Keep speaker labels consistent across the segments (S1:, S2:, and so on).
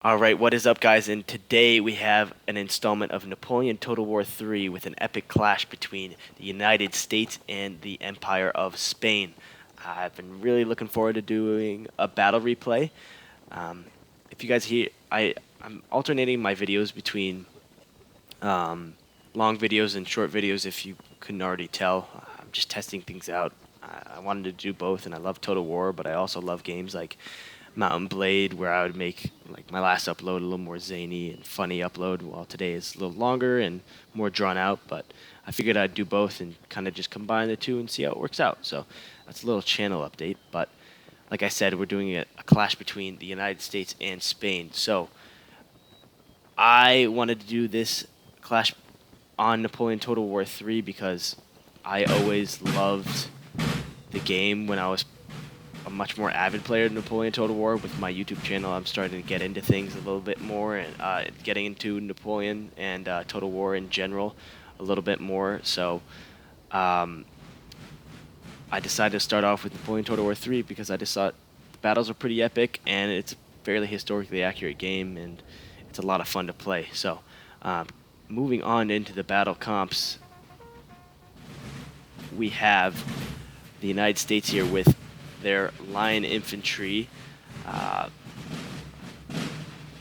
S1: All right, what is up, guys? And today we have an installment of Napoleon Total War 3 with an epic clash between the United States and the Empire of Spain. I've been really looking forward to doing a battle replay. Um, if you guys hear, I'm alternating my videos between long videos and short videos, if you couldn't already tell. I'm just testing things out. I wanted to do both, and I love Total War, but I also love games like Mountain Blade, where I would make like my last upload a little more zany and funny upload, while today is a little longer and more drawn out. But I figured I'd do both and kind of just combine the two and see how it works out. So that's a little channel update. But like I said, we're doing a clash between the United States and Spain. So I wanted to do this clash on Napoleon Total War 3 because I always loved the game when I was a much more avid player of Napoleon Total War. With my YouTube channel, I'm starting to get into things a little bit more and getting into Napoleon and Total War in general a little bit more. So um, I decided to start off with Napoleon Total War 3 because I just thought the battles are pretty epic and it's a fairly historically accurate game and it's a lot of fun to play. So um, moving on into the battle comps, we have the United States here with their line infantry. Uh,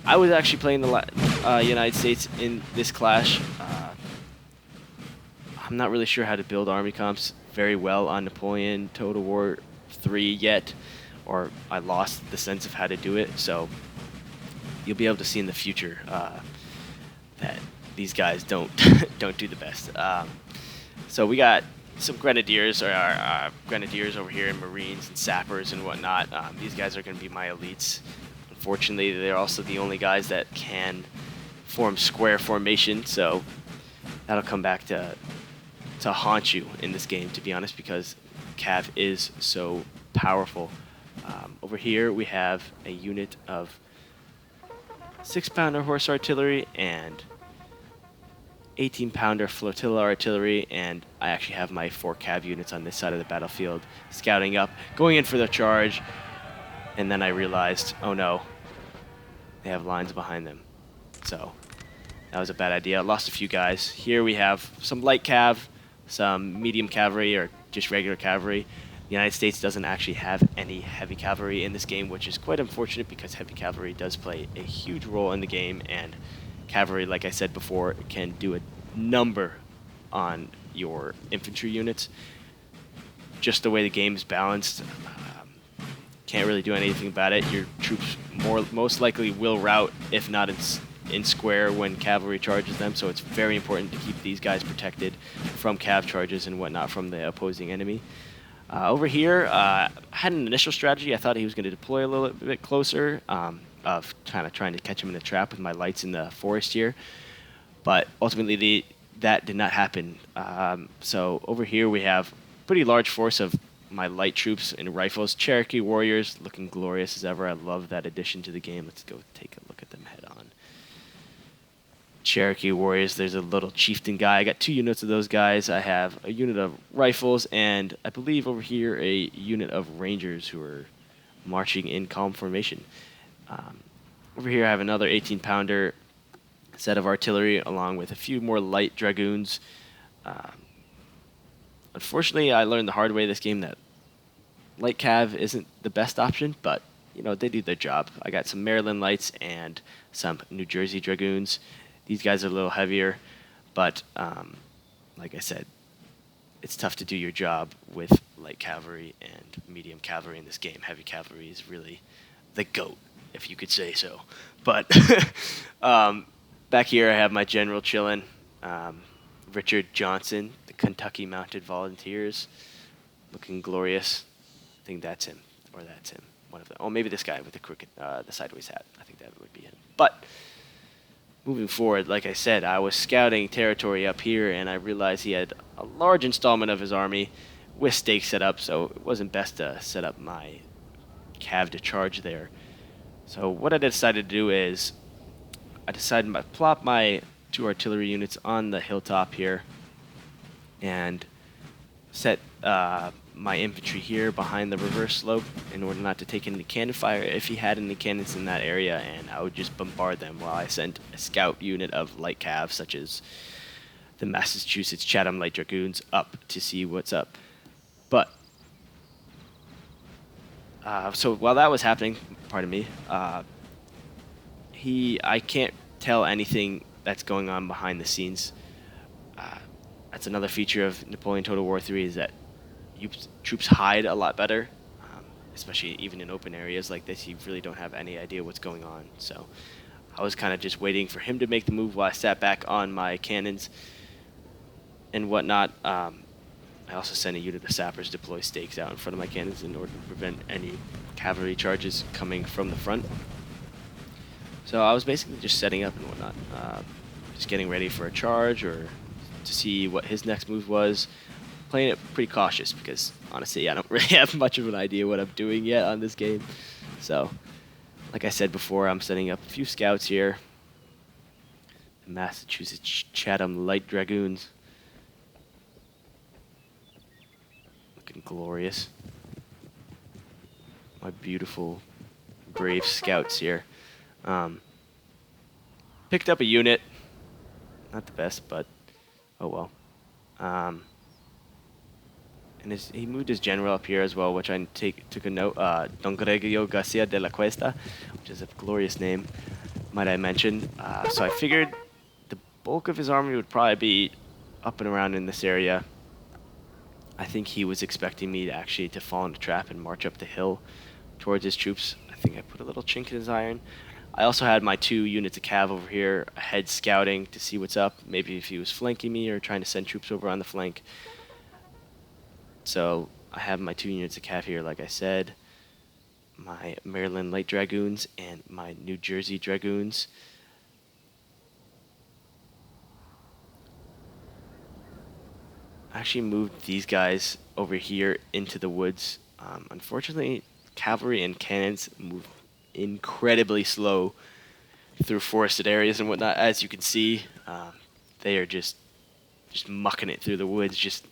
S1: I was actually playing the United States in this clash. I'm not really sure how to build army comps very well on Napoleon Total War 3 yet, or I lost the sense of how to do it. So you'll be able to see in the future that these guys don't don't do the best. So we got some grenadiers, or grenadiers over here, and marines and sappers and whatnot. These guys are going to be my elites. Unfortunately, they're also the only guys that can form square formation, so that'll come back to haunt you in this game, to be honest, because Cav is so powerful. Over here we have a unit of 6-pounder horse artillery and 18-pounder flotilla artillery, and I actually have my 4 cav units on this side of the battlefield scouting up, going in for the charge, and then I realized, oh no, they have lines behind them. So that was a bad idea. I lost a few guys. Here we have some light cav, some medium cavalry, or just regular cavalry. The United States doesn't actually have any heavy cavalry in this game, which is quite unfortunate because heavy cavalry does play a huge role in the game, and cavalry, like I said before, can do a number on your infantry units. Just the way the game is balanced, can't really do anything about it. Your troops most likely will rout, if not in square, when cavalry charges them, so it's very important to keep these guys protected from cav charges and whatnot from the opposing enemy. Over here, I had an initial strategy. I thought he was going to deploy a little bit closer, of kind of trying to catch him in a trap with my lights in the forest here. But ultimately, that did not happen. So over here, we have a pretty large force of my light troops and rifles. Cherokee warriors, looking glorious as ever. I love that addition to the game. Let's go take a look at them head on. Cherokee warriors, there's a little chieftain guy. I got 2 units of those guys. I have a unit of rifles, and I believe over here a unit of rangers who are marching in column formation. Over here I have another 18-pounder set of artillery along with a few more light dragoons. Unfortunately, I learned the hard way this game that light cav isn't the best option, but you know, they do their job. I got some Maryland lights and some New Jersey dragoons. These guys are a little heavier, but like I said, it's tough to do your job with light cavalry and medium cavalry in this game. Heavy cavalry is really the GOAT, if you could say so. But back here I have my general chilling, Richard Johnson, the Kentucky Mounted Volunteers, looking glorious. I think that's him, or that's him. One of them. Oh, maybe this guy with the crooked, the sideways hat. I think that would be him. But moving forward, like I said, I was scouting territory up here, and I realized he had a large installment of his army with stakes set up, so it wasn't best to set up my cav to charge there. So what I decided to do is I decided to plop my 2 artillery units on the hilltop here and set my infantry here behind the reverse slope in order not to take any cannon fire if he had any cannons in that area, and I would just bombard them while I sent a scout unit of light cav, such as the Massachusetts Chatham Light Dragoons, up to see what's up. But so while that was happening, pardon me, I can't tell anything that's going on behind the scenes. That's another feature of Napoleon Total War 3, is that troops hide a lot better, especially even in open areas like this. You really don't have any idea what's going on. So I was kind of just waiting for him to make the move while I sat back on my cannons and whatnot. I also sent a unit of sappers deploy stakes out in front of my cannons in order to prevent any cavalry charges coming from the front. So I was basically just setting up and whatnot, just getting ready for a charge or to see what his next move was. Playing it pretty cautious because honestly I don't really have much of an idea what I'm doing yet on this game. So like I said before, I'm setting up a few scouts here. The Massachusetts Chatham Light Dragoons. Looking glorious. My beautiful brave scouts here. Picked up a unit. Not the best, but oh well. And he moved his general up here as well, which I took a note. Don Gregorio Garcia de la Cuesta, which is a glorious name, might I mention. So I figured the bulk of his army would probably be up and around in this area. I think he was expecting me to fall into trap and march up the hill towards his troops. I think I put a little chink in his iron. I also had my 2 units of cav over here ahead scouting to see what's up, maybe if he was flanking me or trying to send troops over on the flank. So I have my 2 units of cav here, like I said, my Maryland Light Dragoons and my New Jersey Dragoons. I actually moved these guys over here into the woods. Unfortunately, cavalry and cannons move incredibly slow through forested areas and whatnot. As you can see, they are just mucking it through the woods, just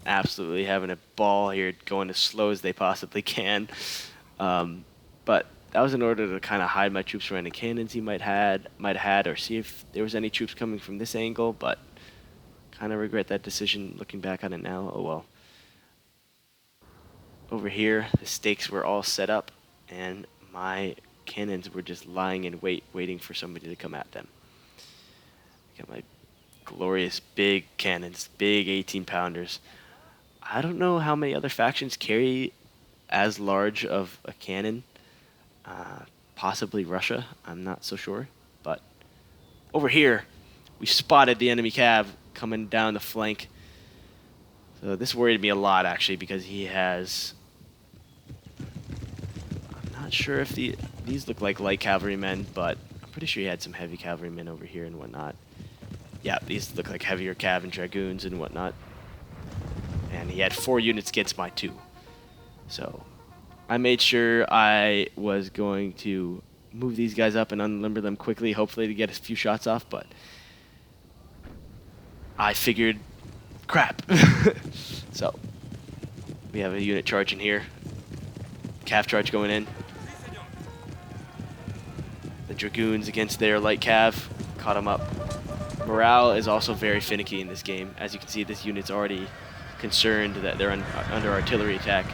S1: absolutely having a ball here, going as slow as they possibly can. But that was in order to kind of hide my troops from any cannons he might have had, or see if there was any troops coming from this angle. But kind of regret that decision looking back on it now. Oh well. Over here, the stakes were all set up, and my cannons were just lying in wait, waiting for somebody to come at them. Got my glorious big cannons, big 18-pounders. I don't know how many other factions carry as large of a cannon. Possibly Russia, I'm not so sure. But over here, we spotted the enemy cav coming down the flank. So this worried me a lot, actually, because he has... I'm not sure if these look like light cavalrymen, but I'm pretty sure he had some heavy cavalrymen over here and whatnot. Yeah, these look like heavier cav and dragoons and whatnot. And he had 4 units against my 2. So I made sure I was going to move these guys up and unlimber them quickly, hopefully to get a few shots off, but I figured, crap. So we have a unit charging here. Cav charge going in. The dragoons against their light cav caught them up. Morale is also very finicky in this game. As you can see, this unit's already concerned that they're under artillery attack,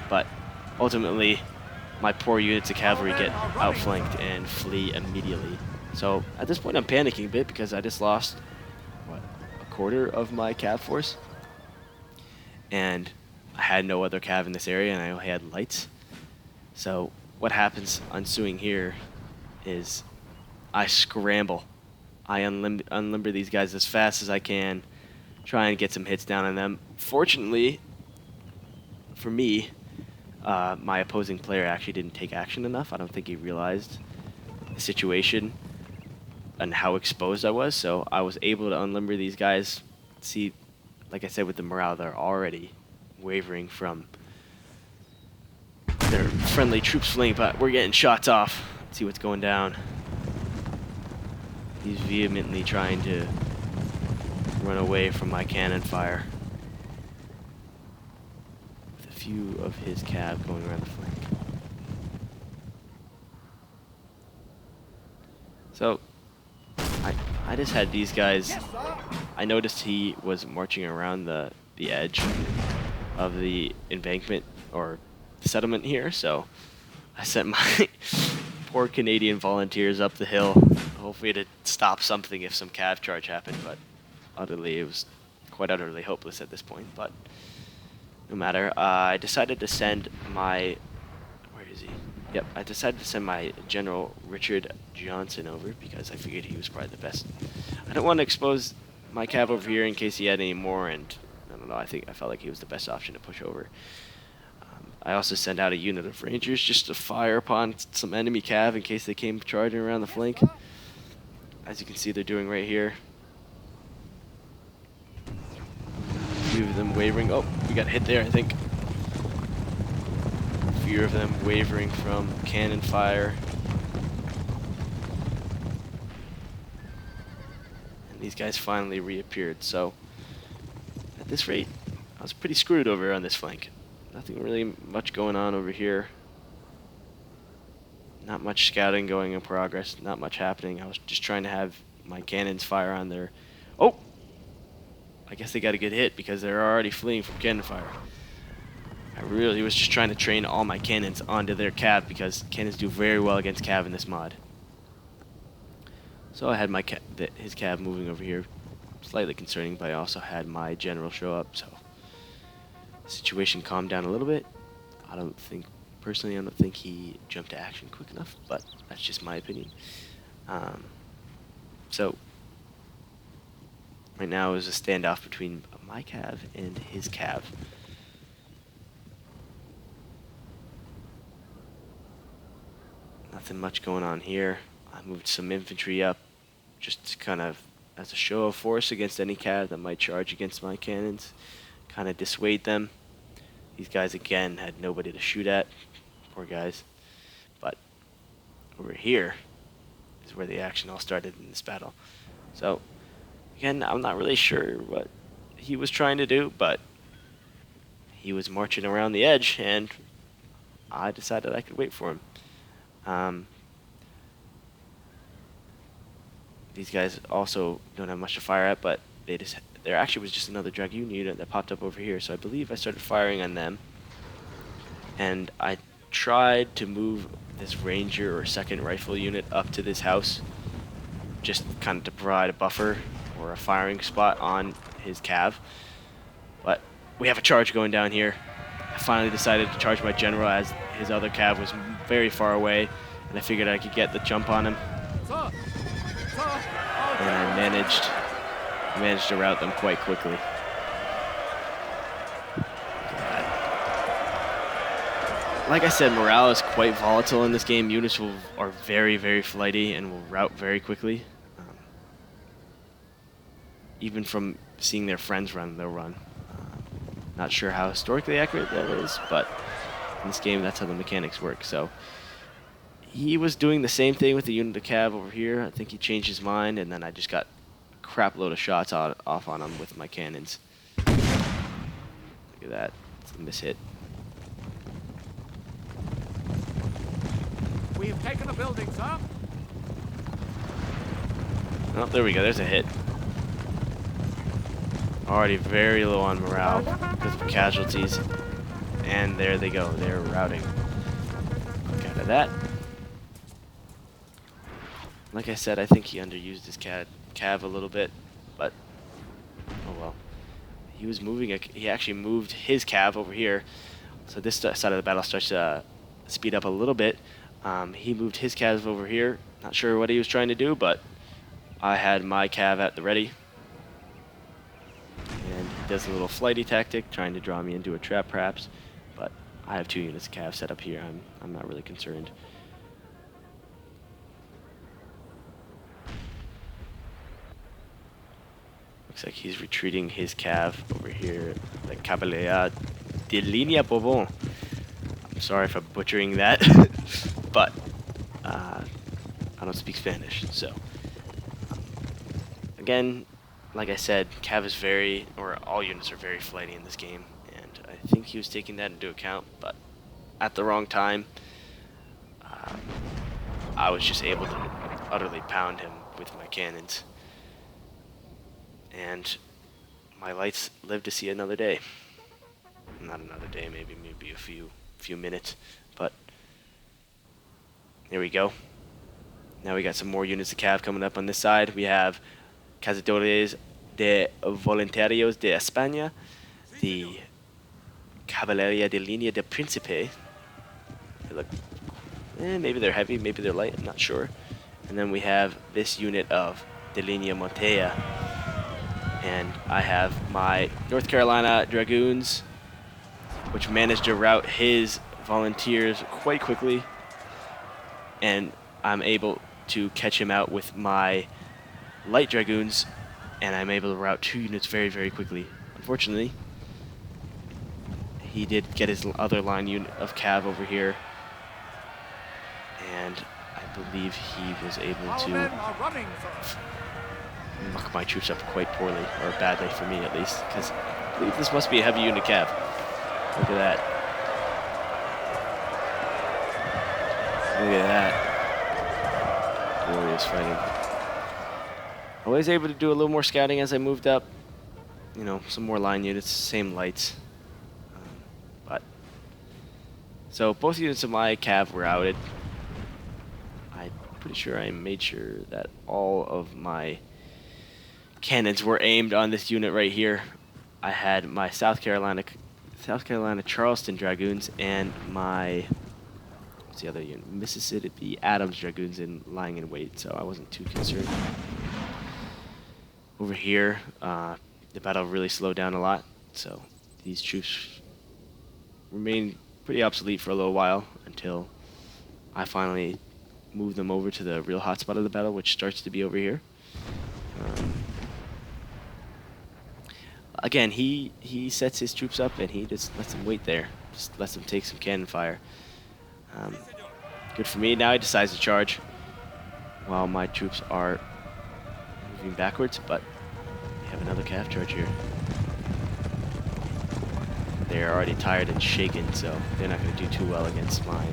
S1: but ultimately my poor units of cavalry get outflanked and flee immediately. So at this point I'm panicking a bit because I just lost, what, a quarter of my cav force, and I had no other cav in this area and I only had lights. So what happens ensuing here is I scramble. I unlimber these guys as fast as I can, try and get some hits down on them. Fortunately for me, my opposing player actually didn't take action enough. I don't think he realized the situation and how exposed I was, so I was able to unlimber these guys. See, like I said, with the morale, they're already wavering from their friendly troops fleeing, but we're getting shots off. Let's see what's going down. He's vehemently trying to run away from my cannon fire. With a few of his cav going around the flank. So I just had these guys. I noticed he was marching around the edge of the embankment or settlement here, so I sent my poor Canadian volunteers up the hill, hopefully to stop something if some cav charge happened, but it was quite utterly hopeless at this point, but no matter. I decided to send my... Where is he? Yep, I decided to send my General Richard Johnson over because I figured he was probably the best. I don't want to expose my cav over here in case he had any more, and I don't know, I felt like he was the best option to push over. I also sent out a unit of Rangers just to fire upon some enemy cav in case they came charging around the flank. As you can see, they're doing right here. A few of them wavering. Oh, we got hit there, I think. A few of them wavering from cannon fire. And these guys finally reappeared, so at this rate, I was pretty screwed over on this flank. Nothing really much going on over here. Not much scouting going in progress. Not much happening. I was just trying to have my cannons fire on their... Oh! I guess they got a good hit because they're already fleeing from cannon fire. I really was just trying to train all my cannons onto their cav because cannons do very well against cav in this mod. So I had my his cav moving over here. Slightly concerning, but I also had my general show up, so... Situation calmed down a little bit. Personally, I don't think he jumped to action quick enough, but that's just my opinion. So, right now is a standoff between my cav and his cav. Nothing much going on here. I moved some infantry up just to kind of as a show of force against any cav that might charge against my cannons. Kind of dissuade them. These guys again had nobody to shoot at. Poor guys. But over here is where the action all started in this battle. So again, I'm not really sure what he was trying to do, but he was marching around the edge and I decided I could wait for him. These guys also don't have much to fire at, but there actually was just another Dragoon unit that popped up over here, so I believe I started firing on them. And I tried to move this Ranger or second rifle unit up to this house, just kind of to provide a buffer or a firing spot on his cav. But we have a charge going down here. I finally decided to charge my general as his other cav was very far away, and I figured I could get the jump on him. And I managed to rout them quite quickly. Like I said, morale is quite volatile in this game. Units are very, very flighty and will rout very quickly. Even from seeing their friends run, they'll run. Not sure how historically accurate that is, but in this game, that's how the mechanics work. So he was doing the same thing with the unit of cav over here. I think he changed his mind, and then I just got crap load of shots off on him with my cannons. Look at that. It's a mishit.
S2: We have taken a building, sir.
S1: Oh, there we go. There's a hit. Already very low on morale because of casualties. And there they go. They're routing. Look out of that. Like I said, I think he underused his cav a little bit, but oh well. He was moving. He actually moved his cav over here, so this side of the battle starts to speed up a little bit. He moved his cav over here. Not sure what he was trying to do, but I had my cav at the ready, and he does a little flighty tactic, trying to draw me into a trap, perhaps. But I have 2 units of cav set up here. I'm not really concerned. Looks like he's retreating his cav over here, the Cavaleria de Linea Bourbon. I'm sorry if I'm butchering that, but I don't speak Spanish, so. Again, like I said, cav is all units are very flighty in this game, and I think he was taking that into account, but at the wrong time, I was just able to utterly pound him with my cannons. And my lights lived to see another day. Not another day, maybe a few minutes, but there we go. Now we got some more units of cav coming up on this side. We have Cazadores de Voluntarios de España, the Caballeria de Línea de Príncipe. They look, maybe they're heavy, maybe they're light, I'm not sure. And then we have this unit of de Línea Montea. And I have my North Carolina Dragoons, which managed to rout his volunteers quite quickly. And I'm able to catch him out with my light Dragoons, and I'm able to rout 2 units very, very quickly. Unfortunately, he did get his other line unit of cav over here, and I believe he was able to muck my troops up quite poorly, or badly for me at least, because I believe this must be a heavy unit cav. Look at that. Look at that. Glorious fighting. I was able to do a little more scouting as I moved up. You know, some more line units, same lights. But so both units of my cav were outed. I'm pretty sure I made sure that all of my cannons were aimed on this unit right here. I had my South Carolina Charleston Dragoons and my, what's the other unit? Mississippi Adams Dragoons lying in wait, so I wasn't too concerned. Over here, the battle really slowed down a lot, so these troops remained pretty obsolete for a little while until I finally moved them over to the real hotspot of the battle, which starts to be over here. Again, he sets his troops up and he just lets them wait there. Just lets them take some cannon fire. Good for me. Now he decides to charge while my troops are moving backwards, but we have another cav charge here. They're already tired and shaken, so they're not going to do too well against my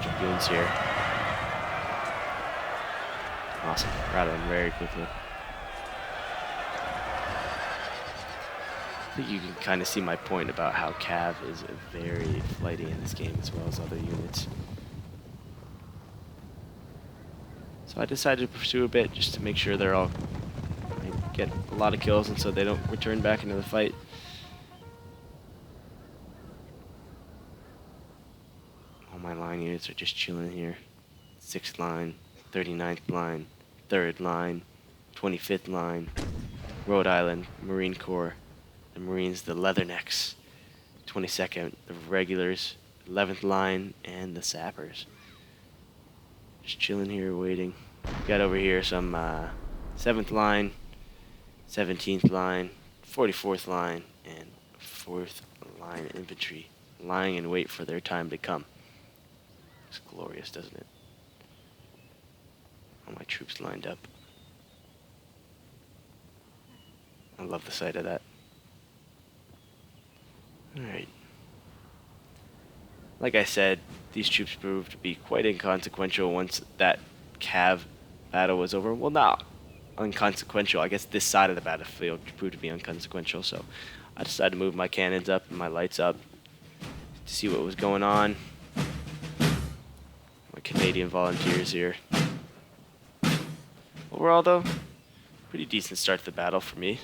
S1: dragoons here. Awesome. Routed them very quickly. I think you can kind of see my point about how cav is very flighty in this game as well as other units. So I decided to pursue a bit just to make sure they're all get a lot of kills and so they don't return back into the fight. All my line units are just chilling here. 6th line, 39th line, 3rd line, 25th line, Rhode Island, Marine Corps, the Marines, the Leathernecks, 22nd, the Regulars, 11th line, and the Sappers. Just chilling here, waiting. Got over here some 7th line, 17th line, 44th line, and 4th line infantry, lying in wait for their time to come. It's glorious, doesn't it? All my troops lined up. I love the sight of that. Alright. Like I said, these troops proved to be quite inconsequential once that cav battle was over. Well, not inconsequential. I guess this side of the battlefield proved to be inconsequential, so I decided to move my cannons up and my lights up to see what was going on. My Canadian volunteers here. Overall, though, pretty decent start to the battle for me.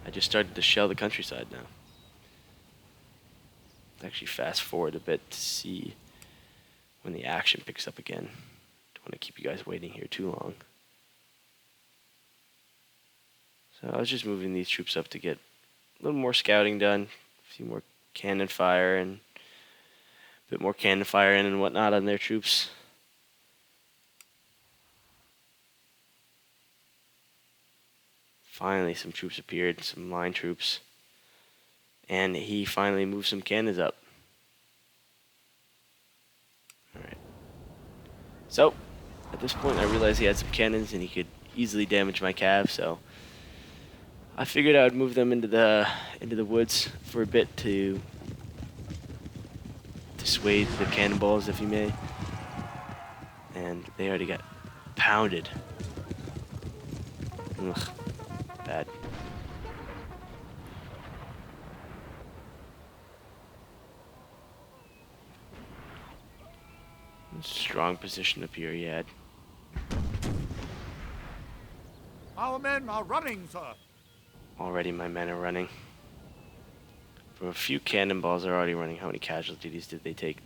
S1: I just started to shell the countryside now. Let's actually fast forward a bit to see when the action picks up again. Don't want to keep you guys waiting here too long. So I was just moving these troops up to get a little more scouting done, a few more cannon fire and a bit more cannon fire in and whatnot on their troops. Finally, some troops appeared, some line troops, and he finally moved some cannons up. Alright. So, at this point, I realized he had some cannons and he could easily damage my cav, so I figured I would move them into the woods for a bit to dissuade the cannonballs, if you may. And they already got pounded. Ugh, bad. Strong position up here, yeah.
S2: Our men are running, sir.
S1: Already my men are running. From a few cannonballs are already running. How many casualties did they take?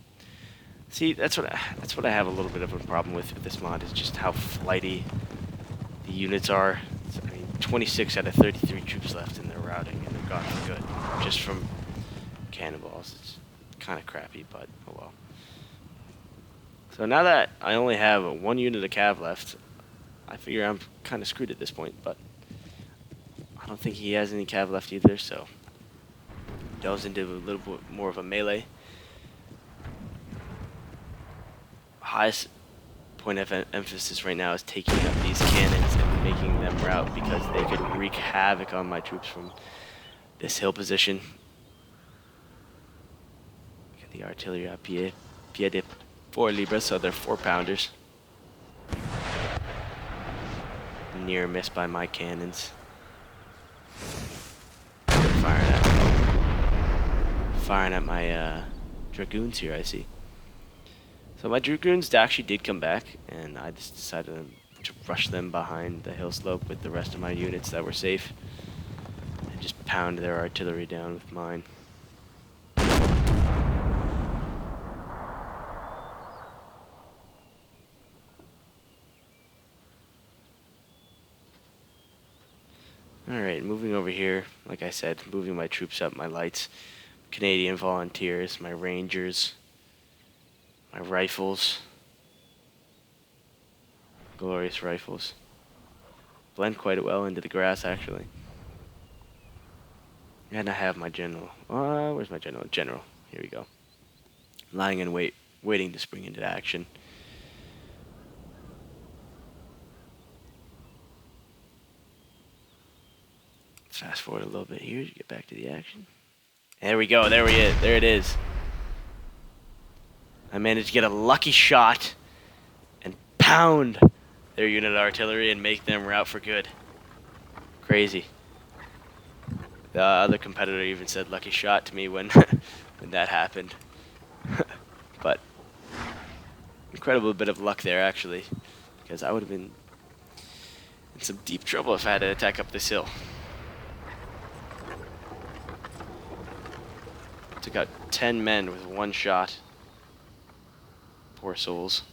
S1: See, that's what I have a little bit of a problem with this mod, is just how flighty the units are. I mean, 26 out of 33 troops left in their routing, and they're gone for good. Just from cannonballs. It's kind of crappy, but oh well. So now that I only have one unit of cav left, I figure I'm kind of screwed at this point, but I don't think he has any cav left either, so delves into a little bit more of a melee. Highest point of emphasis right now is taking up these cannons and making them rout, because they could wreak havoc on my troops from this hill position. Get the artillery à pied de 4 libras, so they're 4-pounders. Near miss by my cannons. Firing at my dragoons here, I see. So my dragoons actually did come back, and I just decided to rush them behind the hill slope with the rest of my units that were safe, and just pound their artillery down with mine. Alright, moving over here, like I said, moving my troops up, my lights, Canadian volunteers, my rangers, my rifles, glorious rifles. Blend quite well into the grass, actually. And I have my general. Where's my general? General. Here we go. Lying in wait, waiting to spring into action. Fast forward a little bit here to get back to the action. There we go. There it is. I managed to get a lucky shot and pound their unit of artillery and make them rout for good. Crazy. The other competitor even said lucky shot to me when when that happened. But incredible bit of luck there, actually, because I would have been in some deep trouble if I had to attack up this hill. Took out 10 men with one shot. Poor souls.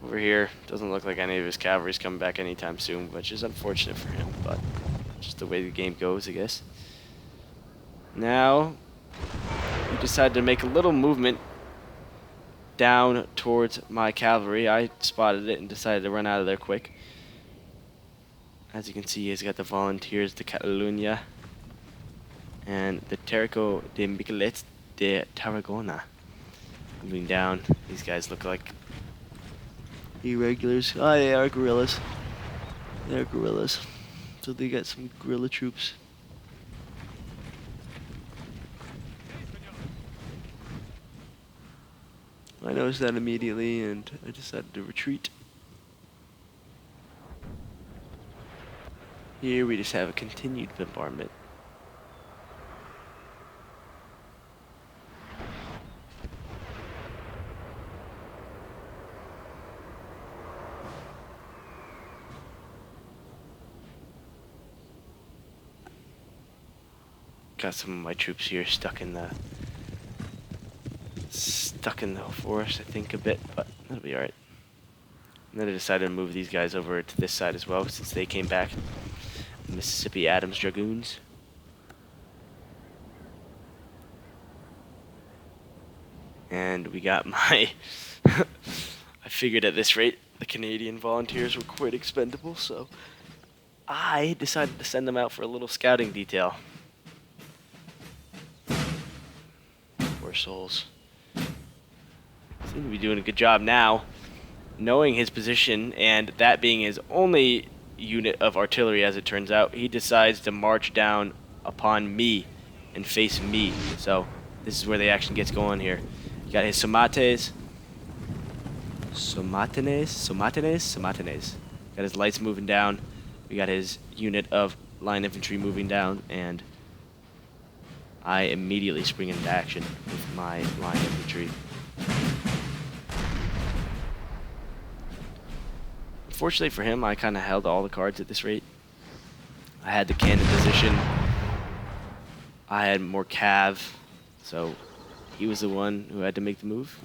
S1: Over here, doesn't look like any of his cavalry's coming back anytime soon, which is unfortunate for him, but just the way the game goes, I guess. Now, we decided to make a little movement down towards my cavalry. I spotted it and decided to run out of there quick. As you can see, he's got the volunteers de Catalunya and the Terrico de Miquelets de Tarragona. Moving down, these guys look like irregulars. Oh, they are guerrillas. They're guerrillas. So they got some guerrilla troops. I noticed that immediately, and I decided to retreat. Here we just have a continued bombardment. Got some of my troops here stuck in the forest, I think, a bit, but that'll be alright. And then I decided to move these guys over to this side as well, since they came back. Mississippi Adams Dragoons. And we got my... I figured at this rate, the Canadian volunteers were quite expendable, so I decided to send them out for a little scouting detail. Poor souls. Seem to be doing a good job now. knowing his position and that being his only unit of artillery, as it turns out, he decides to march down upon me and face me. So this is where the action gets going here. You got his Somates. Somatenes. Got his lights moving down. We got his unit of line infantry moving down, and I immediately spring into action with my line infantry. Fortunately for him, I kind of held all the cards at this rate. I had the cannon position. I had more cav, so he was the one who had to make the move.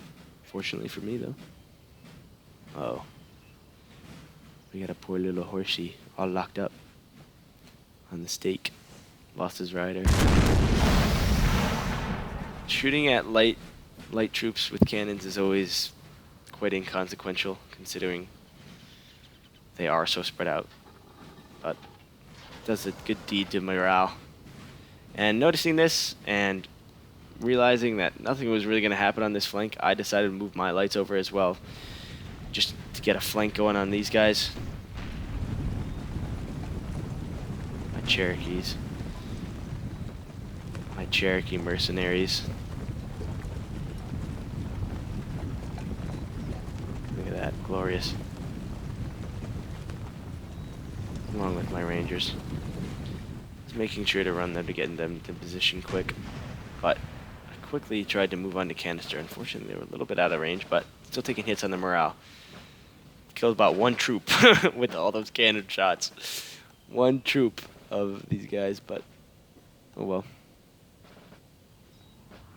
S1: Fortunately for me, though. Oh. We got a poor little horsey all locked up on the stake. Lost his rider. Shooting at light troops with cannons is always quite inconsequential, considering they are so spread out. But it does a good deed to morale. And noticing this and realizing that nothing was really going to happen on this flank, I decided to move my lights over as well, just to get a flank going on these guys. My Cherokees. My Cherokee mercenaries. Look at that, glorious. Along with my Rangers. Just making sure to run them to get them into position quick. But I quickly tried to move on to canister. Unfortunately, they were a little bit out of range, but still taking hits on the morale. Killed about one troop with all those cannon shots. One troop of these guys, but oh well.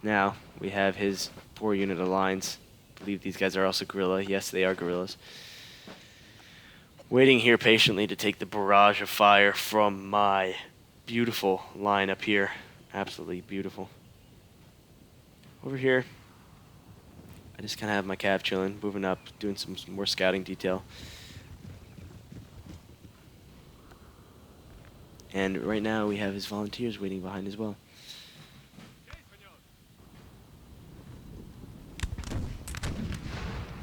S1: Now we have his poor unit of lines. I believe these guys are also guerrilla. Yes, they are guerrillas. Waiting here patiently to take the barrage of fire from my beautiful line up here. Absolutely beautiful. Over here, I just kind of have my cav chilling, moving up, doing some more scouting detail. And right now we have his volunteers waiting behind as well.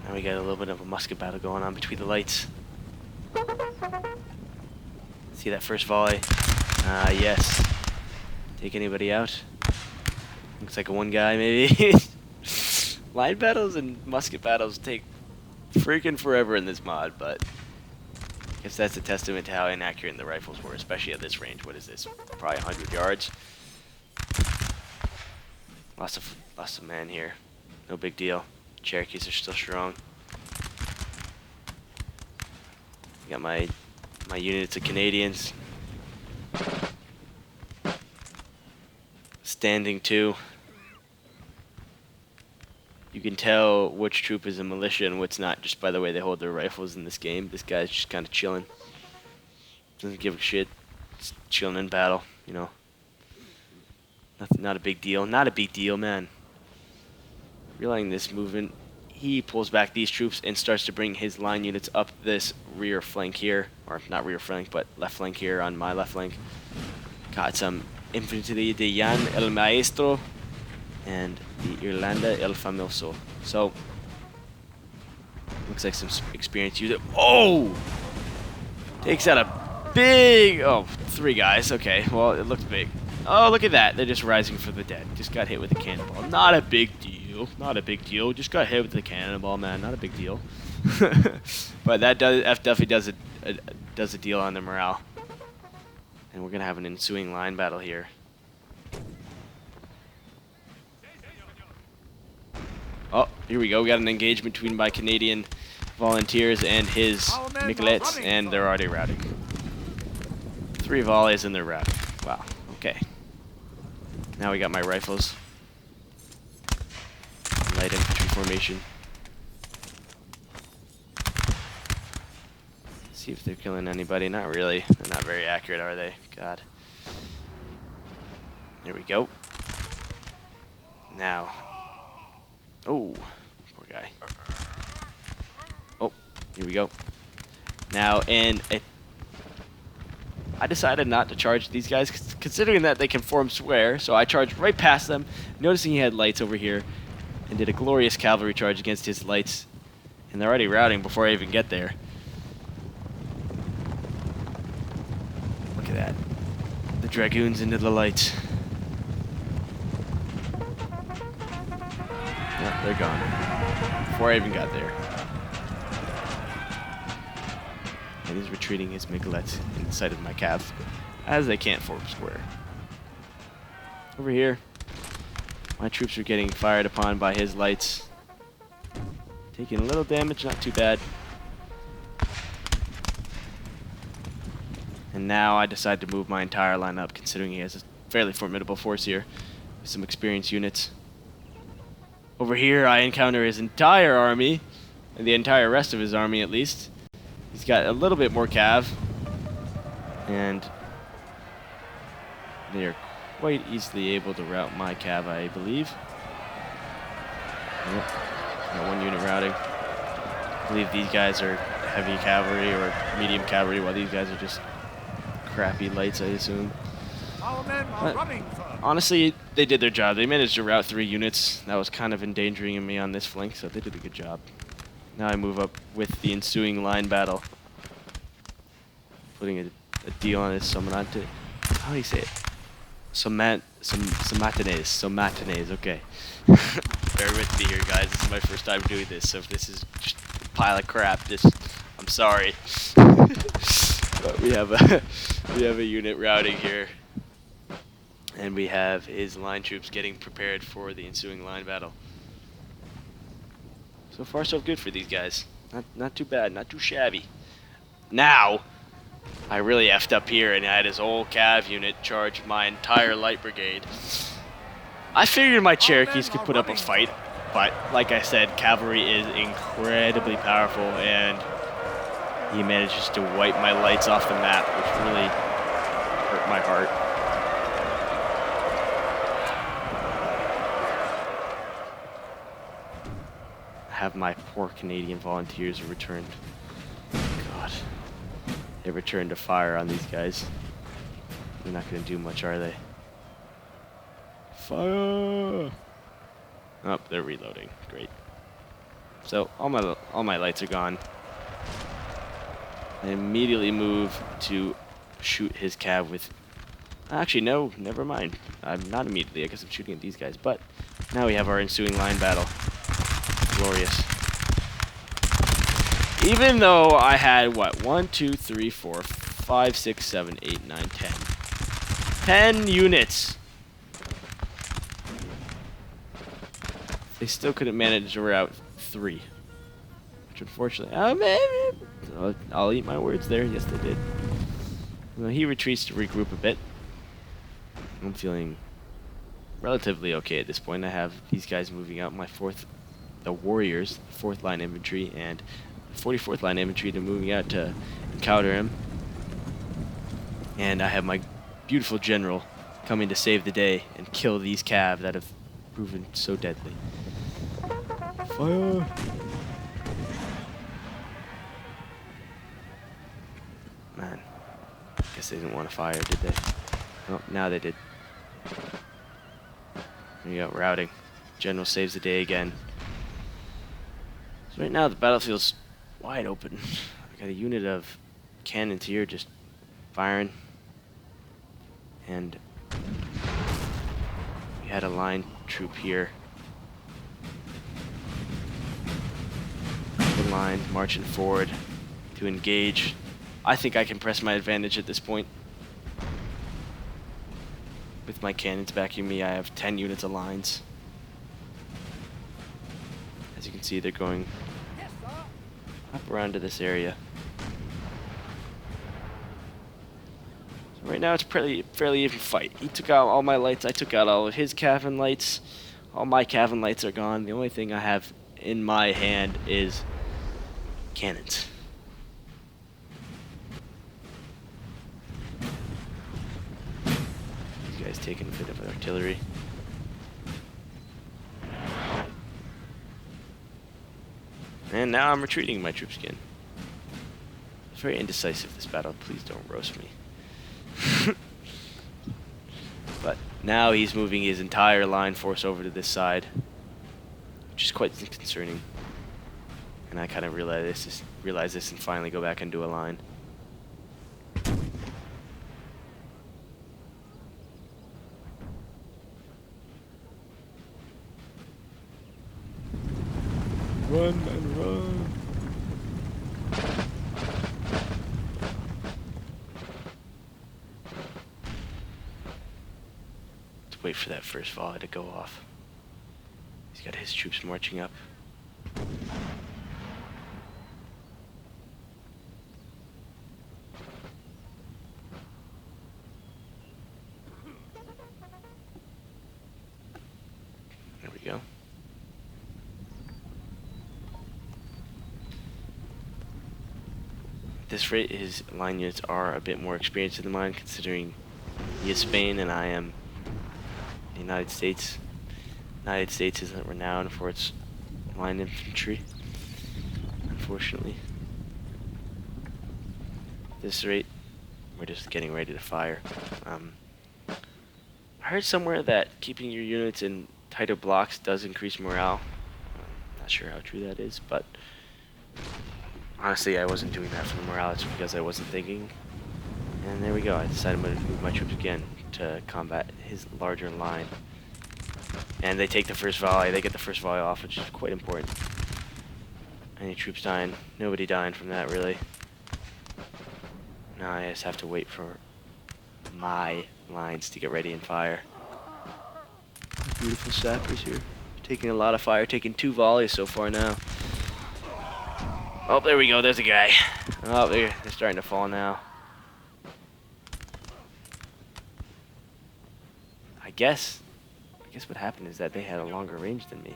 S1: Now we got a little bit of a musket battle going on between the lights. See that first volley? Yes. Take anybody out? Looks like a one guy maybe. Line battles and musket battles take freaking forever in this mod, but I guess that's a testament to how inaccurate the rifles were, especially at this range. What is this? Probably 100 yards. Lots of men here. No big deal. Cherokees are still strong. Got my units of Canadians standing too. You can tell which troop is a militia and what's not just by the way they hold their rifles in this game. This guy's just kind of chilling. Doesn't give a shit. Just chilling in battle, you know. Nothing, not a big deal. Not a big deal, man. Realizing this movement, he pulls back these troops and starts to bring his line units up this rear flank here. Or not rear flank, but left flank here on my left flank. Got some infantry de Jan el Maestro and the Irlanda el Famoso. So, looks like some experienced user. Oh! Takes out a big... Oh, 3 guys. Okay, well, it looked big. Oh, look at that. They're just rising from the dead. Just got hit with a cannonball. Not a big deal. Not a big deal. Just got hit with the cannonball, man. Not a big deal. But that definitely does a deal on the morale. And we're going to have an ensuing line battle here. Oh, here we go. We got an engagement between my Canadian volunteers and his Miquelettes, and they're already routing. 3 volleys and they're routing. Wow. Okay. Now we got my rifles. Light infantry formation. See if they're killing anybody. Not really. They're not very accurate, are they? God. There we go. Now. Oh, poor guy. Oh, here we go. Now, and I decided not to charge these guys, considering that they can form square, so I charged right past them, noticing he had lights over here, and did a glorious cavalry charge against his lights, And they're already routing before I even get there. Look at that. The Dragoons into the lights. Yep, they're gone. Before I even got there. And he's retreating his Migalettes in sight of my cav, as they can't form square. Over here, my troops are getting fired upon by his lights. Taking a little damage, not too bad. And now I decide to move my entire line up, considering he has a fairly formidable force here, with some experienced units. Over here, I encounter his entire army, and the entire rest of his army at least. He's got a little bit more cav, and they are quite easily able to rout my cav, I believe. Yep. Got one unit routing. I believe these guys are heavy cavalry or medium cavalry, while these guys are just crappy lights, I assume.
S2: Our men are running, sir.
S1: Honestly, they did their job. They managed to rout 3 units. That was kind of endangering me on this flank, so they did a good job. Now I move up with the ensuing line battle. Putting a deal on this Somanate. How do you say it? Somatinez, okay. Bear with me here, guys. This is my first time doing this, so if this is just a pile of crap, I'm sorry. But we have a unit routing here. And we have his line troops getting prepared for the ensuing line battle. So far, so good for these guys. Not too bad, not too shabby. Now, I really effed up here and had his whole cav unit charge my entire light brigade. I figured my Cherokees could put up a fight, but like I said, cavalry is incredibly powerful, and he manages to wipe my lights off the map, which really hurt my heart. Have my poor Canadian volunteers returned. God. They returned to fire on these guys. They're not going to do much, are they? Fire! Oh, they're reloading. Great. So, all my lights are gone. I immediately move to shoot his cav with... Actually, no, never mind. I'm not immediately. I guess I'm shooting at these guys. But now we have our ensuing line battle. Glorious. Even though I had, what, 1, 2, 3, 4, 5, 6, 7, 8, 9, 10. 10 units. They still couldn't manage to rout 3. Which unfortunately, I'll eat my words there. Yes, they did. Well, he retreats to regroup a bit. I'm feeling relatively okay at this point. I have these guys moving out. The Warriors, 4th line infantry, and 44th line infantry, they're moving out to encounter him. And I have my beautiful general coming to save the day and kill these cav that have proven so deadly. Fire! Man, guess they didn't want to fire, did they? Oh, now they did. There you go, routing. General saves the day again. So right now the battlefield's wide open. I got a unit of cannons here just firing. And we had a line troop here. The line marching forward to engage. I think I can press my advantage at this point. With my cannons backing me, I have 10 units of lines. As you can see, they're going up around to this area. So right now it's fairly even fight. He took out all my lights, I took out all of his Cavan lights. All my Cavan lights are gone. The only thing I have in my hand is cannons. These guys taking a bit of artillery. And now I'm retreating my troops again. It's very indecisive, this battle. Please don't roast me. But now he's moving his entire line force over to this side, which is quite concerning. And I kind of realize this and finally go back and do a line. Run and run. Let's wait for that first volley to go off. He's got his troops marching up. There we go. At this rate, his line units are a bit more experienced than mine, considering he is Spain and I am the United States. The United States isn't renowned for its line infantry, unfortunately. At this rate, we're just getting ready to fire. I heard somewhere that keeping your units in tighter blocks does increase morale. Not sure how true that is, but honestly, I wasn't doing that for the morale. It's because I wasn't thinking. And there we go. I decided I'm going to move my troops again to combat his larger line. And they take the first volley. They get the first volley off, which is quite important. Any troops dying? Nobody dying from that, really. Now I just have to wait for my lines to get ready and fire. Beautiful sappers here. Taking a lot of fire. Taking 2 volleys so far now. Oh, there we go. There's a guy. Oh, they're starting to fall now. I guess what happened is that they had a longer range than me.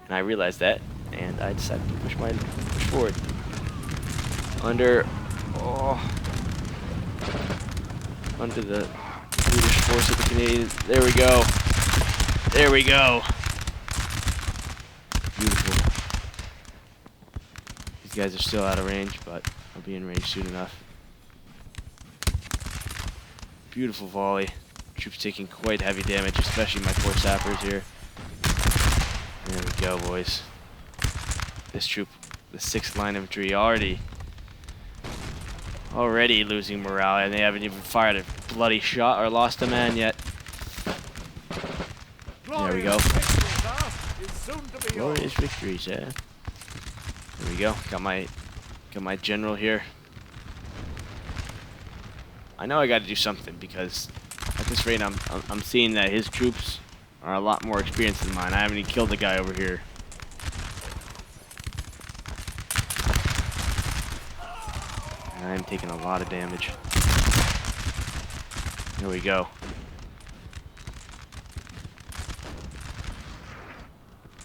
S1: And I realized that, and I decided to push forward. Under the British force of the Canadians. There we go. There we go. Beautiful. These guys are still out of range, but I'll be in range soon enough. Beautiful volley. Troops taking quite heavy damage, especially my 4 sappers here. There we go, boys. This troop, the 6th line infantry, already losing morale, and they haven't even fired a bloody shot or lost a man yet. There we go. Glorious victories, yeah. There we go. Got my general here. I know I got to do something because at this rate I'm seeing that his troops are a lot more experienced than mine. I haven't even killed the guy over here. And I'm taking a lot of damage. There we go.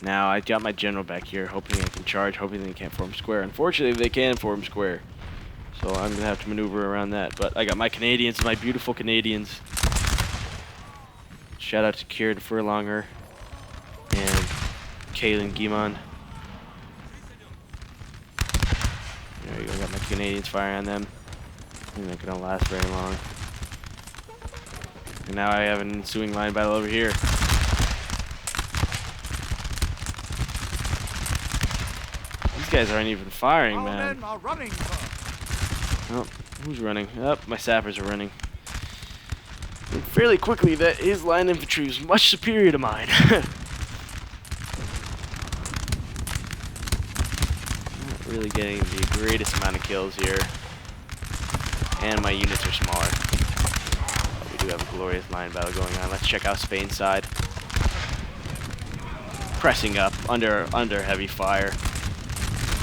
S1: Now I got my general back here, hoping I can charge, hoping they can't form square. Unfortunately, they can form square. So I'm gonna have to maneuver around that. But I got my Canadians, my beautiful Canadians. Shout out to Kieran Furlonger and Kaylin Guimond. There you go, got my Canadians firing on them. They're not gonna last very long. And now I have an ensuing line battle over here. These guys aren't even firing, man. Oh, who's running? Oh, my sappers are running. And fairly quickly that his line infantry is much superior to mine. Not really getting the greatest amount of kills here. And my units are smaller. But we do have a glorious line battle going on. Let's check out Spain's side. Pressing up under heavy fire.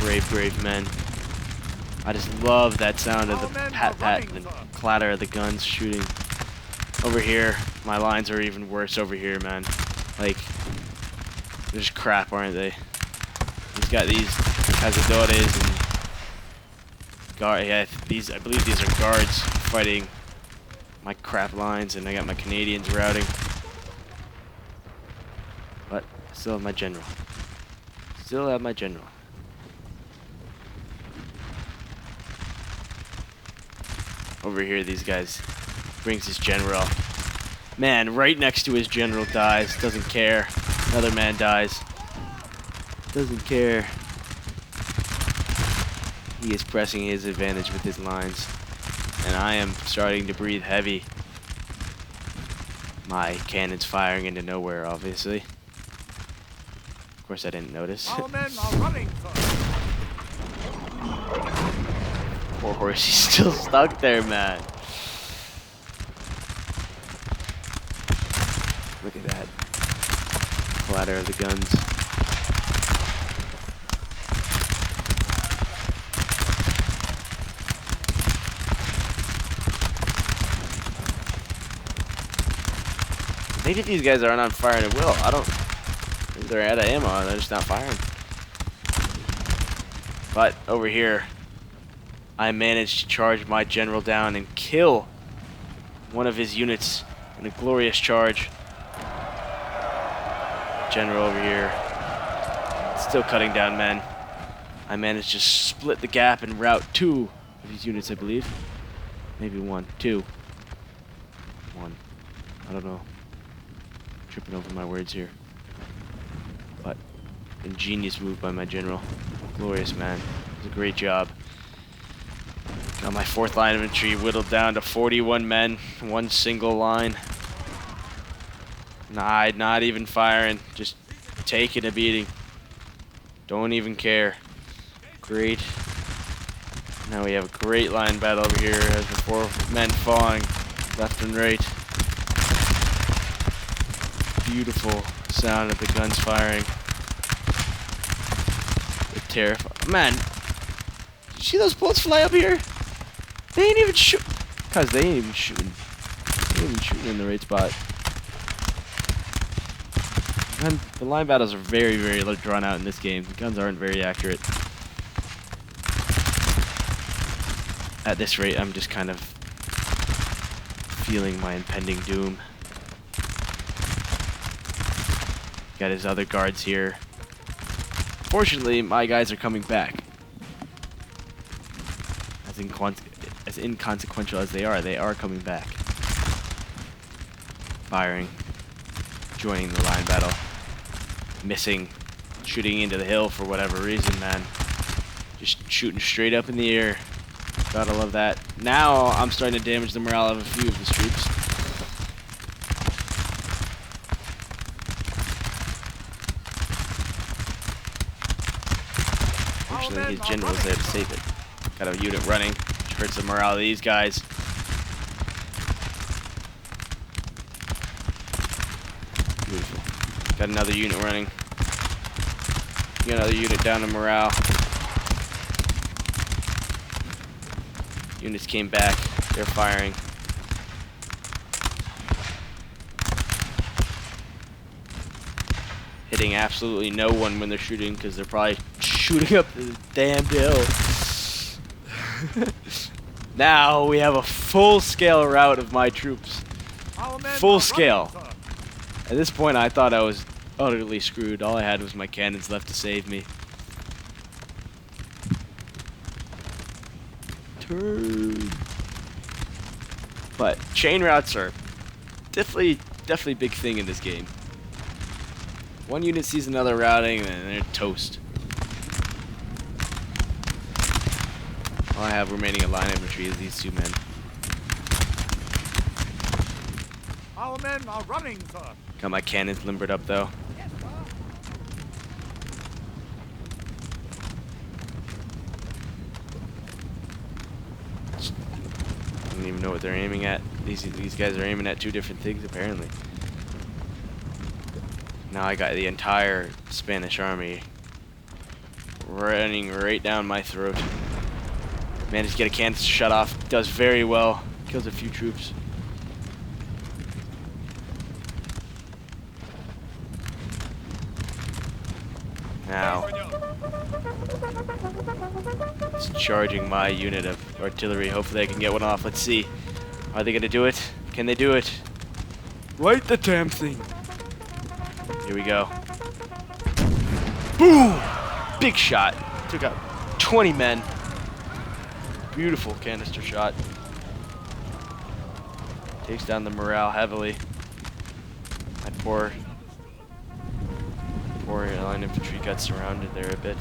S1: Brave men. I just love that sound of the pat-pat and the clatter of the guns shooting. Over here, my lines are even worse over here, man. Like, they're just crap, aren't they? He's got these cazadores and guard. Yeah, I believe these are guards fighting my crap lines, and I got my Canadians routing. But I still have my general. Still have my general. Over here, these guys brings his general. Man, right next to his general dies. Doesn't care. Another man dies. Doesn't care. He is pressing his advantage with his lines. And I am starting to breathe heavy. My cannon's firing into nowhere, obviously. Of course, I didn't notice.
S2: Our men are running first.
S1: Poor horse, he's still stuck there, man. Look at that. Clatter of the guns. Maybe these guys aren't on fire at will. I don't. Maybe they're out of ammo and they're just not firing. But over here, I managed to charge my general down and kill one of his units in a glorious charge. General over here, still cutting down men. I managed to split the gap and rout 2 of his units, I believe. Maybe 1, 2. 1. I don't know. Tripping over my words here. But ingenious move by my general. Glorious, man. It was a great job. Got my 4th line of infantry whittled down to 41 men. 1 single line. Nah, not even firing. Just taking a beating. Don't even care. Great. Now we have a great line battle over here as the 4 men falling left and right. Beautiful sound of the guns firing. They're terrifying. Man, did you see those bullets fly up here? They ain't even shoot. Cause they ain't even shooting. They ain't even shooting in the right spot. Man, the line battles are very, very drawn out in this game. The guns aren't very accurate. At this rate, I'm just kind of feeling my impending doom. Got his other guards here. Fortunately, my guys are coming back. As inconsequential as they are coming back. Firing. Joining the line battle. Missing. Shooting into the hill for whatever reason, man. Just shooting straight up in the air. Gotta love that. Now I'm starting to damage the morale of a few of his troops. Fortunately, his general's there to save it. Got a unit running, which hurts the morale of these guys. Beautiful. Got another unit running. Got another unit down to morale. Units came back. They're firing. Hitting absolutely no one when they're shooting because they're probably shooting up the damn hill. Now we have a full-scale rout of my troops. Full scale. At this point, I thought I was utterly screwed. All I had was my cannons left to save me. Turn. But chain routes are definitely a big thing in this game. One unit sees another routing, and they're toast. All I have remaining in line infantry is these 2 men.
S2: Our men are running, sir.
S1: Got my cannons limbered up though.
S2: Yes, sir.
S1: I don't even know what they're aiming at. These guys are aiming at 2 different things apparently. Now I got the entire Spanish army running right down my throat. Managed to get a cannon shut off. Does very well. Kills a few troops. Now, it's charging my unit of artillery. Hopefully I can get one off. Let's see. Are they going to do it? Can they do it? Light the damn thing. Here we go. Boom! Big shot. Took out 20 men. Beautiful canister shot. Takes down the morale heavily. My poor line infantry got surrounded there a bit.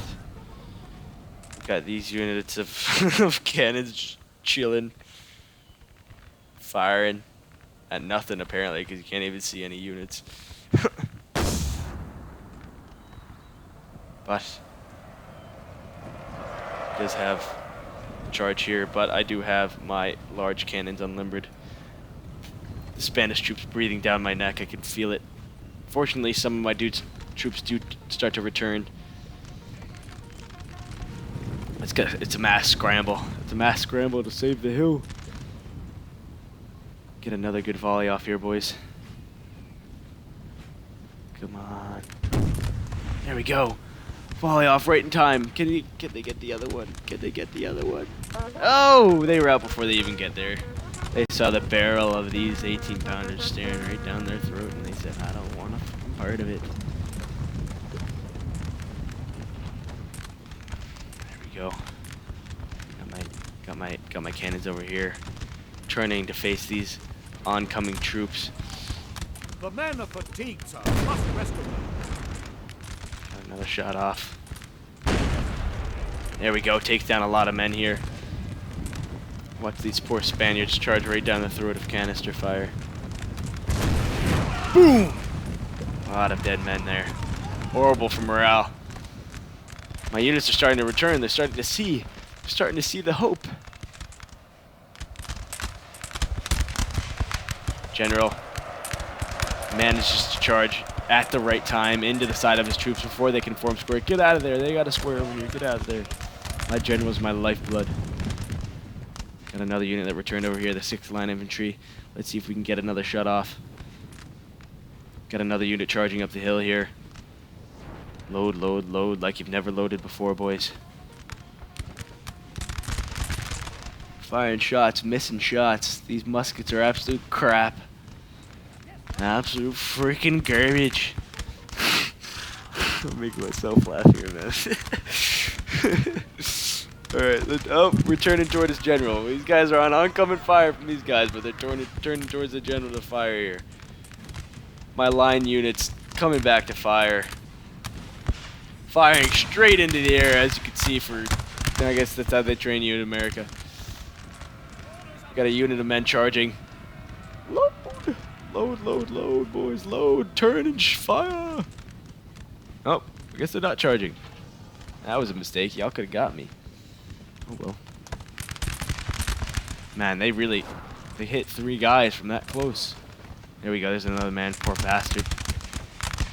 S1: Got these units of, of cannons chilling, firing at nothing apparently because you can't even see any units. But does have charge here, but I do have my large cannons unlimbered. The Spanish troops breathing down my neck, I can feel it. Fortunately, some of my troops do start to return. It's a mass scramble. It's a mass scramble to save the hill. Get another good volley off here, boys. Come on. There we go. Volley off right in time. Can they get the other one? Can they get the other one? Oh, they were out before they even get there. They saw the barrel of these 18-pounders staring right down their throat, and they said, I don't want a part of it. There we go. Got my cannons over here, turning to face these oncoming troops.
S2: The men are fatigued, sir. Must rest them.
S1: Got another shot off. There we go. Takes down a lot of men here. Watch these poor Spaniards charge right down the throat of canister fire. Boom! A lot of dead men there. Horrible for morale. My units are starting to return. They're starting to see. They're starting to see the hope. General manages to charge at the right time into the side of his troops before they can form square. Get out of there. They got a square over here. Get out of there. My general's my lifeblood. Got another unit that returned over here, the 6th Line Infantry. Let's see if we can get another shut off. Got another unit charging up the hill here. Load, load, load like you've never loaded before, boys. Firing shots, missing shots. These muskets are absolute crap. Absolute freaking garbage. I'm making myself laugh here, man. Alright, oh, we're turning toward his general. These guys are on oncoming fire from these guys, but they're turning towards the general to fire here. My line units coming back to fire. Firing straight into the air, as you can see for, I guess that's how they train you in America. Got a unit of men charging. Load! Load, load, load, boys, load! Turn and fire! Oh, I guess they're not charging. That was a mistake. Y'all could have got me. Oh well. Man, they hit 3 guys from that close. There we go, there's another man, poor bastard.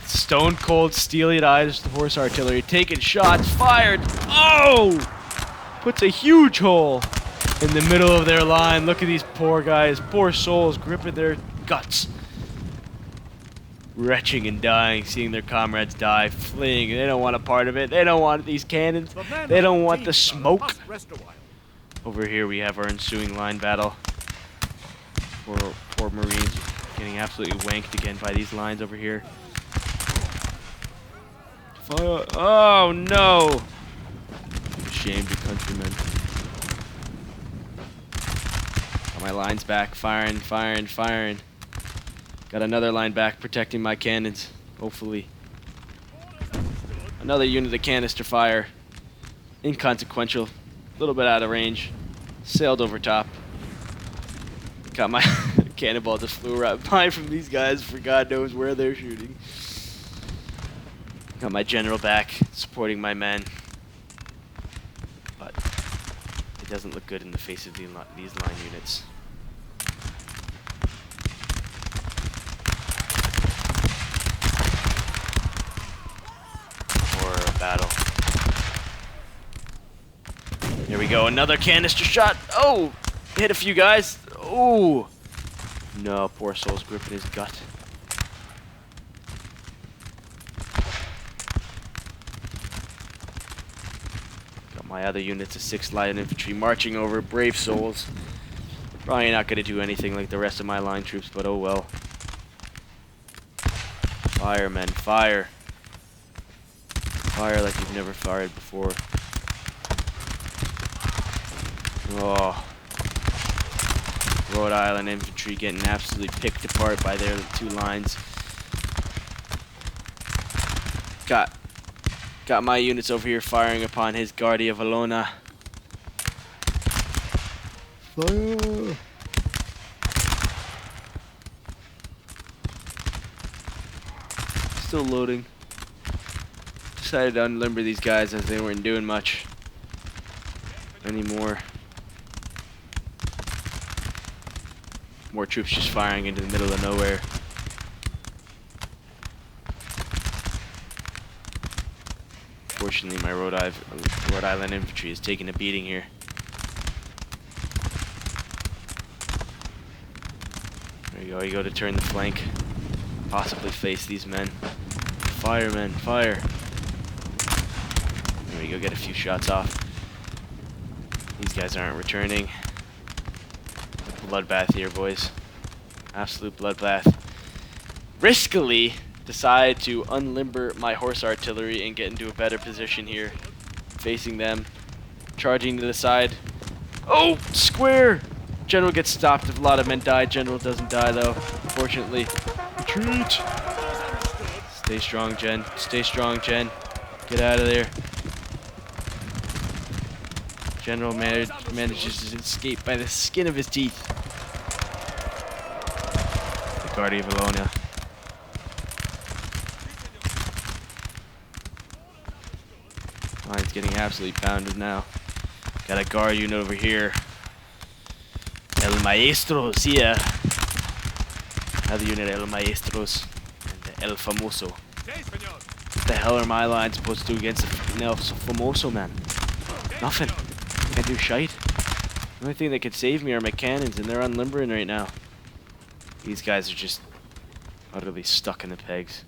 S1: Stone cold, steely eyes, the horse artillery, taking shots, fired. Oh! Puts a huge hole in the middle of their line. Look at these poor guys, poor souls, gripping their guts. Retching and dying, seeing their comrades die, fleeing. They don't want a part of it. They don't want these cannons. They don't want the smoke. Over here we have our ensuing line battle. Poor Marines getting absolutely wanked again by these lines over here. Fire. Oh no! Ashamed you countrymen. Got my lines back, firing, firing, firing. Got another line back protecting my cannons, hopefully. Another unit of canister fire. Inconsequential, a little bit out of range. Sailed over top. Got my cannonball just flew right by from these guys for God knows where they're shooting. Got my general back, supporting my men. But it doesn't look good in the face of these line units. Battle. There we go, another canister shot. Oh, hit a few guys. Oh, no, poor soul's gripping his gut. Got my other units of 6th Line Infantry marching over, brave souls. Probably not going to do anything like the rest of my line troops, but oh well. Fire, men, fire. Fire like you've never fired before. Oh. Rhode Island infantry getting absolutely picked apart by their 2 lines. Got Got my units over here firing upon his Guardia Valona. Fire! Still loading. Decided to unlimber these guys as they weren't doing much anymore. More troops just firing into the middle of nowhere. Fortunately, my Rhode Island infantry is taking a beating here. There you go. You go to turn the flank, possibly face these men. Fire, men, fire! There we go. Get a few shots off. These guys aren't returning. Bloodbath here, boys. Absolute bloodbath. Riskily decide to unlimber my horse artillery and get into a better position here. Facing them. Charging to the side. Oh! Square! General gets stopped. A lot of men die. General doesn't die, though. Fortunately. Retreat! Stay strong, Jen. Stay strong, Jen. Get out of there. General manages to escape by the skin of his teeth. The Guardia Valona. Line's getting absolutely pounded now. Got a guard unit over here. El Maestro's here. Another unit, El Maestros. And El Famoso. What the hell are my lines supposed to do against El Famoso, man? Nothing. Can't do shite. The only thing that could save me are my cannons, and they're unlimbering right now. These guys are just utterly stuck in the pegs.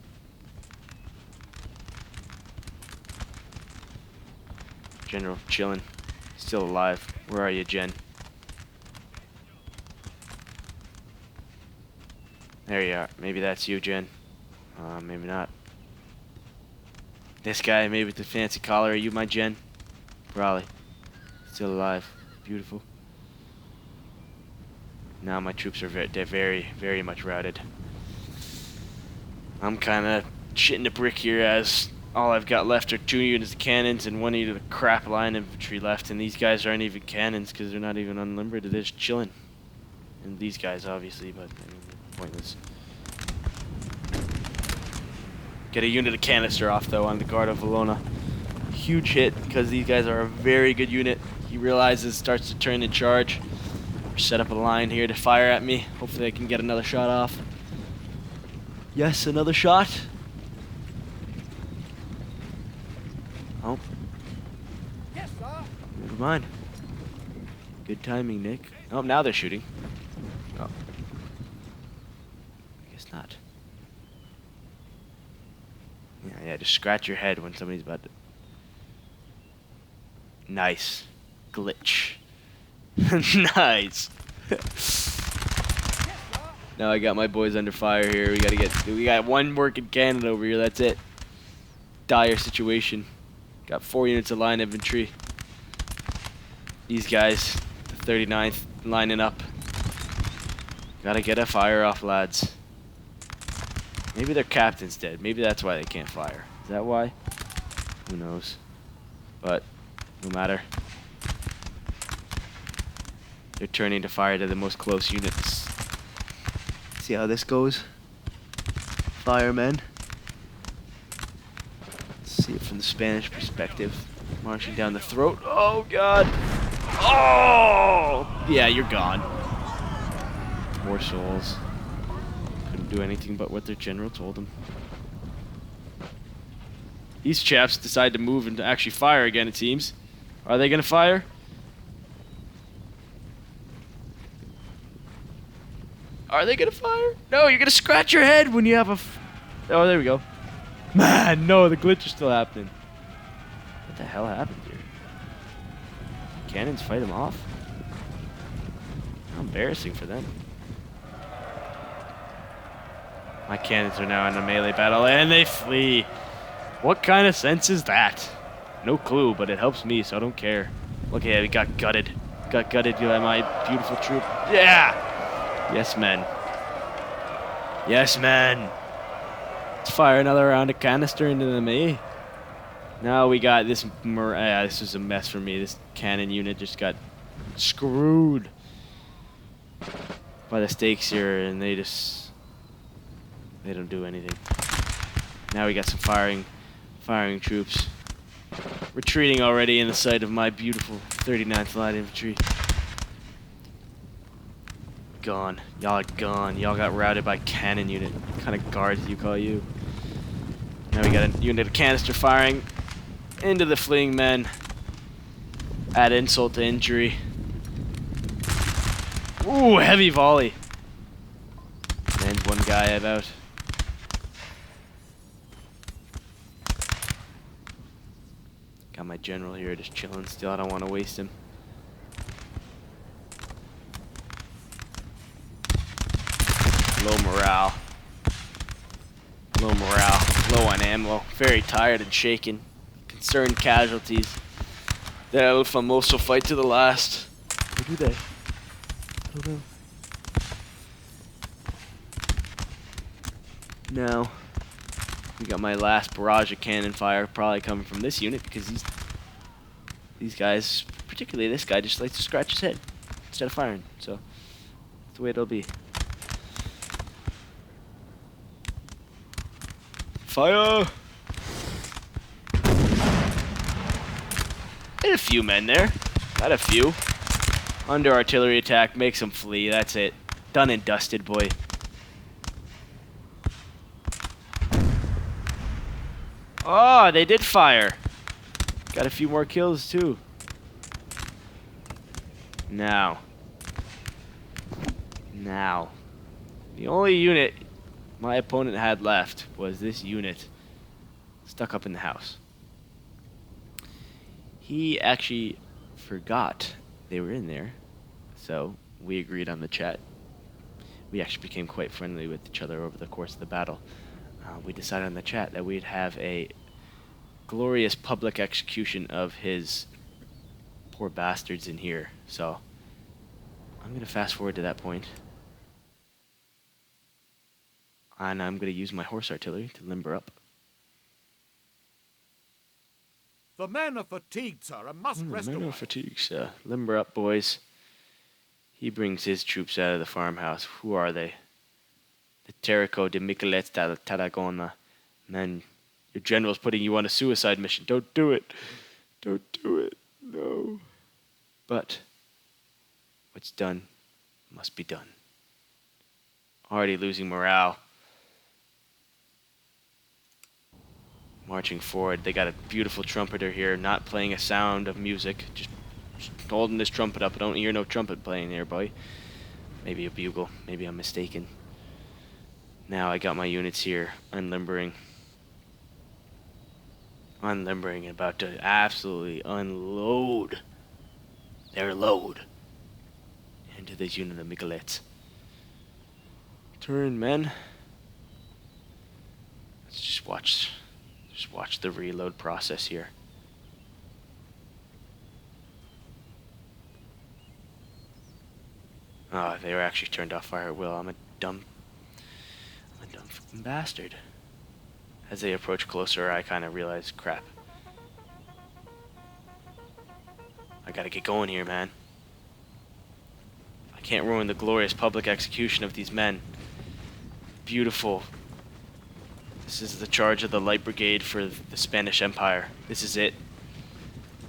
S1: General chilling. Still alive. Where are you, Jen? There you are. Maybe that's you, Jen. Maybe not. This guy, maybe with the fancy collar. Are you my Jen? Probably. Still alive. Beautiful. Now my troops are very much routed. I'm kind of shitting the brick here as all I've got left are 2 units of cannons and 1 unit of crap line infantry left, and these guys aren't even cannons because they're not even unlimbered. They're just chilling. And these guys, obviously, but I mean, pointless. Get a unit of canister off, though, on the Guard of Valona. Huge hit because these guys are a very good unit. He realizes, starts to turn and charge. Set up a line here to fire at me. Hopefully I can get another shot off. Yes, another shot. Oh.
S2: Yes, sir.
S1: Never mind. Good timing, Nick. Oh, now they're shooting. Oh. I guess not. Yeah, just scratch your head when somebody's about to... Nice. Glitch. Nice. Now I got my boys under fire here. We got 1 working cannon over here. That's it. Dire situation. Got 4 units of line infantry. These guys, the 39th, lining up. Gotta get a fire off, lads. Maybe their captain's dead. Maybe that's why they can't fire. Is that why? Who knows? But no matter. They're turning to fire to the most close units. See how this goes? Firemen. Let's see it from the Spanish perspective. Marching down the throat. Oh, God. Oh! Yeah, you're gone. More souls. Couldn't do anything but what their general told them. These chaps decide to move and to actually fire again, it seems. Are they going to fire? Are they gonna fire? No, you're gonna scratch your head when you have a... Oh, there we go. Man, no, the glitch is still happening. What the hell happened here? Cannons fight him off? How embarrassing for them. My cannons are now in a melee battle, and they flee. What kind of sense is that? No clue, but it helps me, so I don't care. Look at it, we got gutted. Got gutted by my beautiful troop. Yeah! Yes, men. Yes, men. Let's fire another round of canister into the melee. Now we got this. This was a mess for me. This cannon unit just got screwed by the stakes here, and they don't do anything. Now we got some firing troops. Retreating already in the sight of my beautiful 39th Light Infantry. Gone. Y'all are gone. Y'all got routed by cannon unit. What kind of guards do you call you? Now we got a unit of canister firing into the fleeing men. Add insult to injury. Ooh, heavy volley. And one guy about. Got my general here just chilling still. I don't want to waste him. Low morale. Low morale. Low on ammo. Very tired and shaken. Concerned casualties. The El Famoso fight to the last. Or do they? I don't know. Now, we got my last barrage of cannon fire probably coming from this unit because these guys, particularly this guy, just likes to scratch his head instead of firing. So that's the way it'll be. Fire! Hit a few men there. Got a few. Under artillery attack, makes them flee. That's it. Done and dusted, boy. Oh, they did fire. Got a few more kills, too. Now. The only unit my opponent had left was this unit stuck up in the house. He actually forgot they were in there, so we agreed on the chat. We actually became quite friendly with each other over the course of the battle. We decided on the chat that we'd have a glorious public execution of his poor bastards in here. So I'm going to fast forward to that point. And I'm going to use my horse artillery to limber up.
S2: The men are fatigued, sir, and must rest
S1: Men
S2: a
S1: are
S2: while.
S1: fatigued, sir. Limber up, boys. He brings his troops out of the farmhouse. Who are they? The Terrico de Michelet Tarragona. Man, your general's putting you on a suicide mission. Don't do it. Don't do it. No. But what's done must be done. Already losing morale. Marching forward. They got a beautiful trumpeter here, not playing a sound of music. Just holding this trumpet up. I don't hear no trumpet playing here, boy. Maybe a bugle. Maybe I'm mistaken. Now I got my units here, unlimbering. Unlimbering and about to absolutely unload their load into this unit of Michelets. Turn, men. Let's just watch the reload process here. Oh, they were actually turned off fire at will. I'm a dumb fucking bastard. As they approach closer, I kind of realize, crap. I gotta get going here, man. I can't ruin the glorious public execution of these men. Beautiful. This is the charge of the Light Brigade for the Spanish Empire. This is it.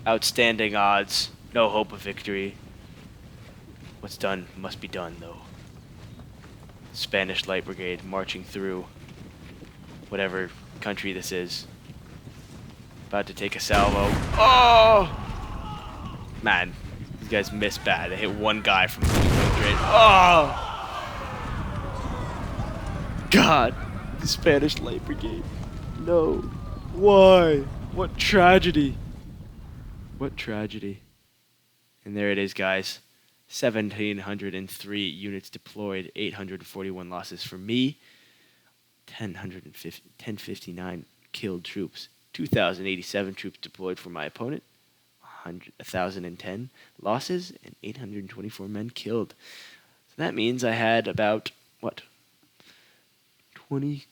S1: Outstanding odds. No hope of victory. What's done must be done, though. Spanish Light Brigade marching through whatever country this is. About to take a salvo. Oh! Man, these guys missed bad. They hit one guy from the 200. Oh! God, the Spanish Light Brigade. No. Why? What tragedy. What tragedy. And there it is, guys. 1,703 units deployed, 841 losses for me, 1059 killed troops, 2,087 troops deployed for my opponent, 1,010 losses, and 824 men killed. So that means I had about, 20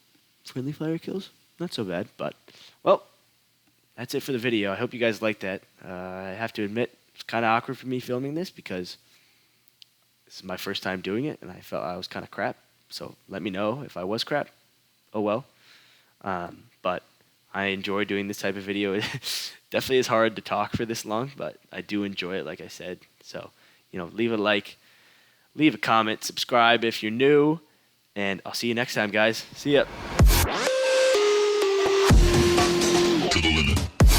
S1: friendly fire kills? Not so bad, but, well, that's it for the video. I hope you guys liked that. I have to admit, it's kind of awkward for me filming this because this is my first time doing it, and I felt I was kind of crap. So let me know if I was crap. Oh well. But I enjoy doing this type of video. It definitely is hard to talk for this long, but I do enjoy it, like I said. So, leave a like, leave a comment, subscribe if you're new, and I'll see you next time, guys. See ya.